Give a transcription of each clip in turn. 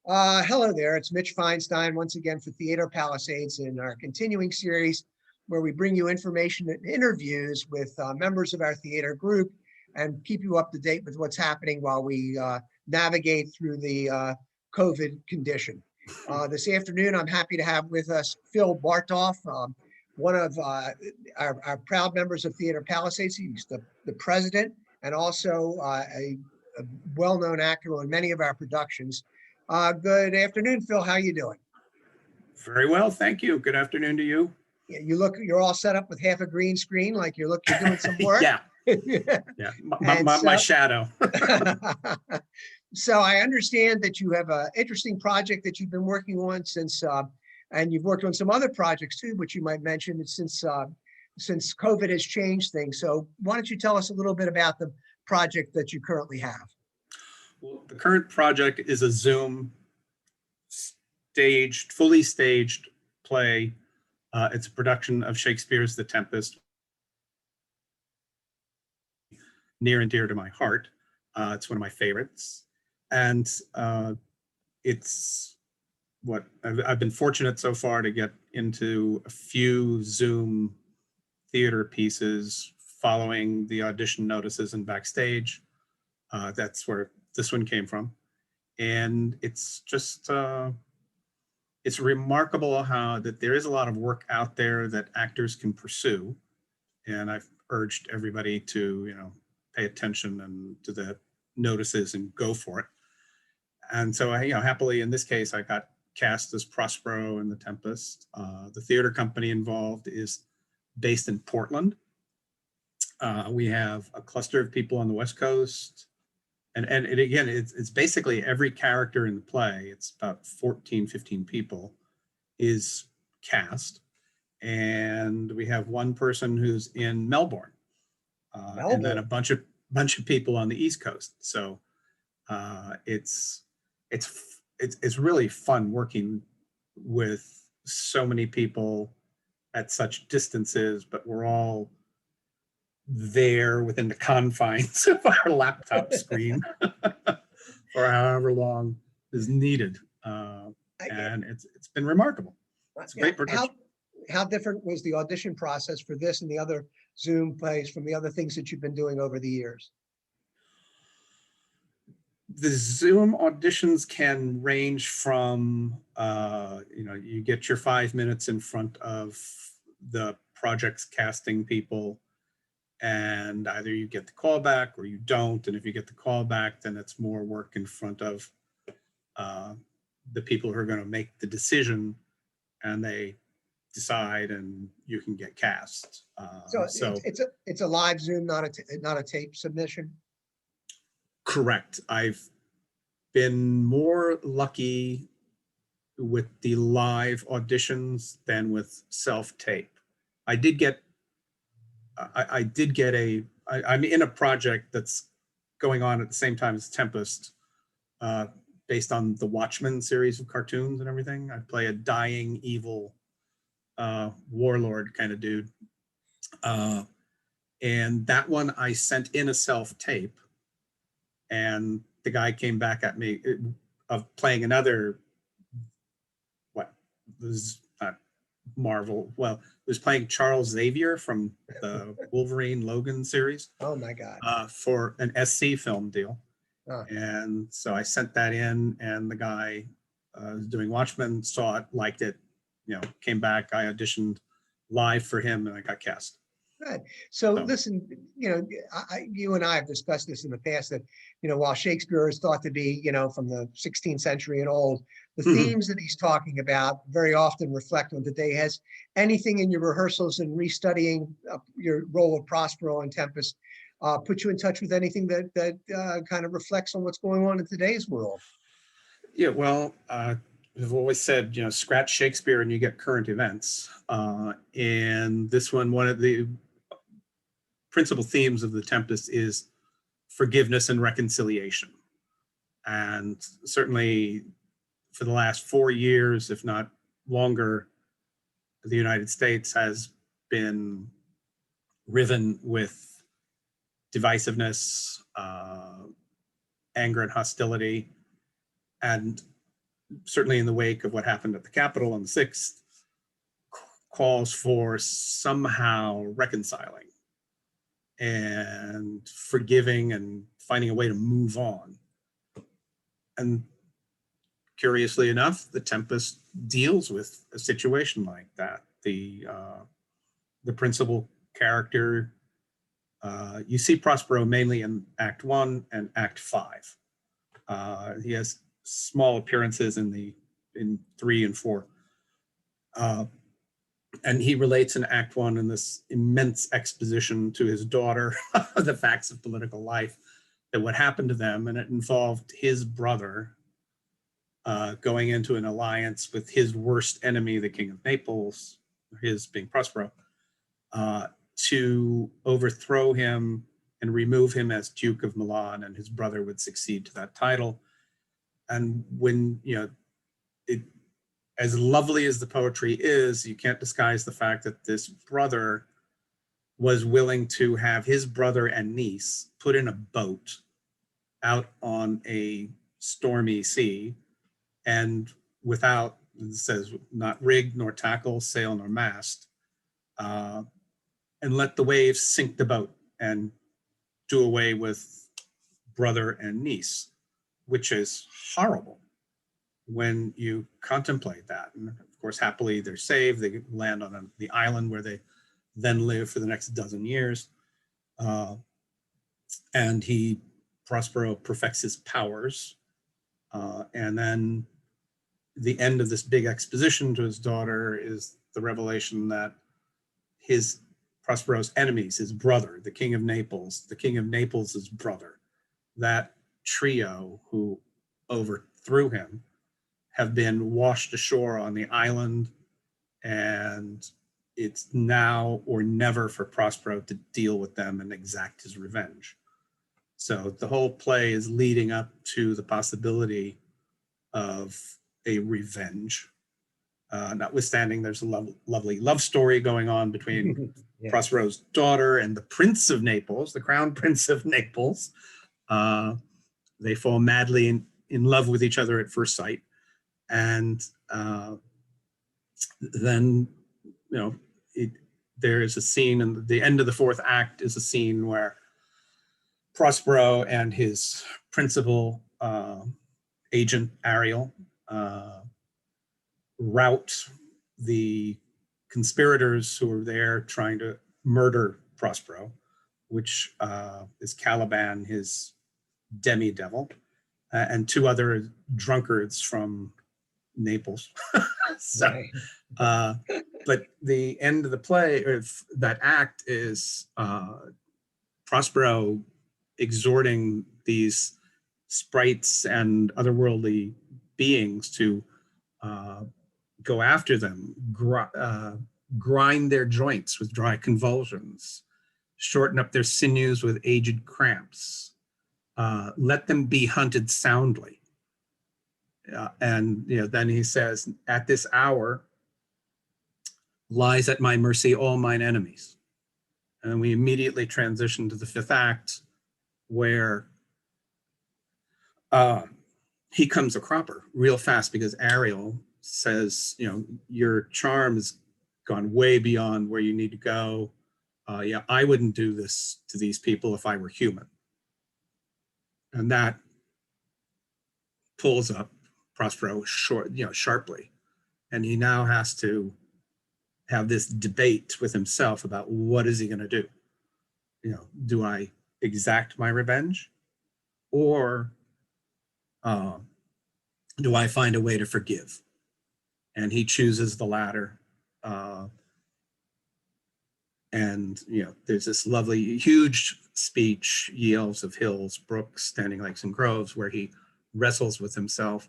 Hello there, it's Mitch Feinstein once again for Theater Palisades in our continuing series where we bring you information and interviews with members of our theater group and keep you up to date with what's happening while we navigate through the COVID condition. This afternoon, I'm happy to have with us Phil Bartolf, one of our proud members of Theater Palisades. He's the president and also a well-known actor on many of our productions. Good afternoon, Phil. How you doing? Very well, thank you. Good afternoon to you. Yeah, you're all set up with half a green screen, like you're doing some work. Yeah, yeah. My shadow. So I understand that you have an interesting project that you've been working on since, and you've worked on some other projects too, which you might mention since COVID has changed things. So why don't you tell us a little bit about the project that you currently have? Well, the current project is a Zoom fully staged play. It's a production of Shakespeare's The Tempest, near and dear to my heart. It's one of my favorites. And it's what I've been fortunate so far to get into a few Zoom theater pieces following the audition notices and backstage. That's where this one came from. And it's just, it's remarkable how that there is a lot of work out there that actors can pursue. And I've urged everybody to, pay attention and to the notices and go for it. And so I, happily in this case, I got cast as Prospero in The Tempest. The theater company involved is based in Portland. We have a cluster of people on the West Coast. And again, it's basically every character in the play, it's about 14, 15 people, is cast. And we have one person who's in Melbourne. And then a bunch of people on the East Coast. So it's really fun working with so many people at such distances, but we're all there within the confines of our laptop screen for however long is needed. And it's been remarkable. It's a great production. How different was the audition process for this and the other Zoom plays from the other things that you've been doing over the years? The Zoom auditions can range from, you get your 5 minutes in front of the project's casting people, and either you get the call back or you don't. And if you get the call back, then it's more work in front of the people who are going to make the decision, and they decide and you can get cast. So it's a live Zoom, not a tape submission? Correct. I've been more lucky with the live auditions than with self-tape. I'm in a project that's going on at the same time as Tempest, based on the Watchmen series of cartoons and everything. I play a dying, evil warlord kind of dude. And that one I sent in a self-tape, and the guy came back at me of playing another, Marvel. Well, it was playing Charles Xavier from the Wolverine Logan series. Oh my God. For an SC film deal. Oh. And so I sent that in, and the guy doing Watchmen saw it, liked it, came back. I auditioned live for him and I got cast. Good. So listen, you and I have discussed this in the past that, while Shakespeare is thought to be, from the 16th century and old, the themes that he's talking about very often reflect on today. Has anything in your rehearsals and restudying your role of Prospero and Tempest put you in touch with anything that kind of reflects on what's going on in today's world? Yeah, well, I've always said, scratch Shakespeare and you get current events. And this one of the principal themes of The Tempest is forgiveness and reconciliation. And certainly for the last 4 years, if not longer, the United States has been riven with divisiveness, anger and hostility. And certainly in the wake of what happened at the Capitol on the 6th, calls for somehow reconciling and forgiving and finding a way to move on. And curiously enough, the Tempest deals with a situation like that. The principal character, you see Prospero mainly in Act 1 and Act 5. He has small appearances in 3 and 4. And he relates in Act 1 in this immense exposition to his daughter, the facts of political life, that what happened to them, and it involved his brother going into an alliance with his worst enemy, the King of Naples, his being Prospero, to overthrow him and remove him as Duke of Milan, and his brother would succeed to that title. And when, as lovely as the poetry is, you can't disguise the fact that this brother was willing to have his brother and niece put in a boat out on a stormy sea, and without, it says, not rig nor tackle, sail nor mast, and let the waves sink the boat and do away with brother and niece, which is horrible when you contemplate that. And of course, happily they're saved. They land on the island where they then live for the next dozen years. And Prospero perfects his powers. And then the end of this big exposition to his daughter is the revelation that Prospero's enemies, his brother, the King of Naples' brother, that trio who overthrew him, have been washed ashore on the island, and it's now or never for Prospero to deal with them and exact his revenge. So the whole play is leading up to the possibility of a revenge. Notwithstanding, there's a lovely love story going on between Prospero's daughter and the Prince of Naples, the Crown Prince of Naples. They fall madly in love with each other at first sight. And then, there is a scene, and the end of the 4th act is a scene where Prospero and his principal agent, Ariel, rout the conspirators who are there trying to murder Prospero, which is Caliban, his demi-devil, and 2 other drunkards from Naples. So, but the end of the play, or that act, is Prospero exhorting these sprites and otherworldly beings to go after them, grind their joints with dry convulsions, shorten up their sinews with aged cramps, let them be hunted soundly. And then he says, at this hour lies at my mercy all mine enemies. And we immediately transition to the 5th act, where he comes a cropper real fast, because Ariel says, your charm has gone way beyond where you need to go. I wouldn't do this to these people if I were human. And that pulls up Prospero sharply. And he now has to have this debate with himself about what is he going to do? Do I exact my revenge, or do I find a way to forgive? And he chooses the latter. And there's this lovely, huge speech, Ye elves of hills, brooks, standing lakes and groves, where he wrestles with himself.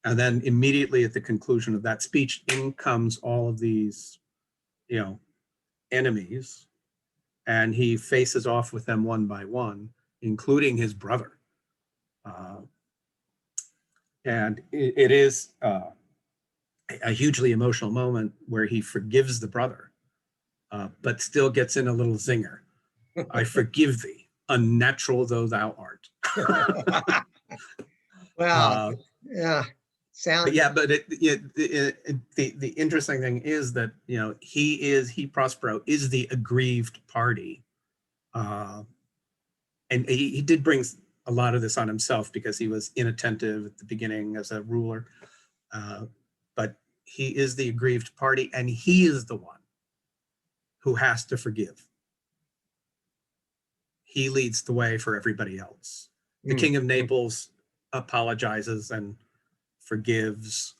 And then immediately at the conclusion of that speech, in comes all of these, enemies, and he faces off with them one by one, including his brother. And it is a hugely emotional moment where he forgives the brother, but still gets in a little zinger. I forgive thee, unnatural though thou art. Well, yeah. Sound, But yeah, but the interesting thing is that, he Prospero is the aggrieved party. And he did bring a lot of this on himself because he was inattentive at the beginning as a ruler. But he is the aggrieved party, and he is the one who has to forgive. He leads the way for everybody else. The King of Naples apologizes and forgives.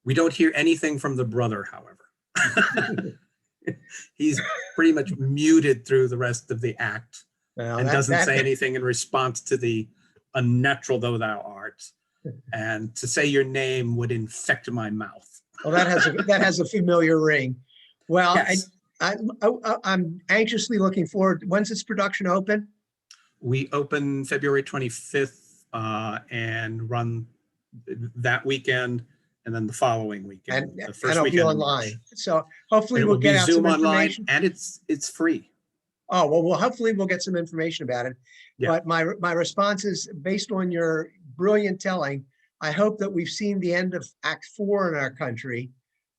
We don't hear anything from the brother, however. He's pretty much muted through the rest of the act, well, and doesn't say anything in response to the unnatural though thou art. And to say your name would infect my mouth. Well, that has a familiar ring. Well, Yes. I'm anxiously looking forward. When's this production open? We open February 25th and run that weekend, and then the following weekend, And the first it'll be weekend in online. March. So hopefully And it we'll will get be out Zoom some online, information. and it's free. Oh, well, hopefully we'll get some information about it. Yeah. But my response is based on your brilliant telling. I hope that we've seen the end of Act 4 in our country,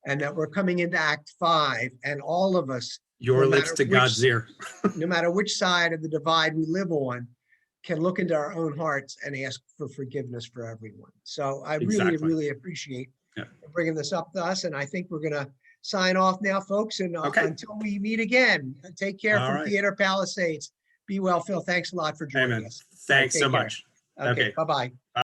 and that we're coming into Act 5, and all of us, Your no lips matter to which- God's ear. no matter which side of the divide we live on, can look into our own hearts and ask for forgiveness for everyone. So I really, Exactly. really appreciate Yeah. bringing this up to us. And I think we're going to sign off now, folks. And Okay. until we meet again, take care All from right. Theater Palisades. Be well, Phil. Thanks a lot for joining Amen. us. Thanks Take so care. much. Okay, Okay. bye-bye.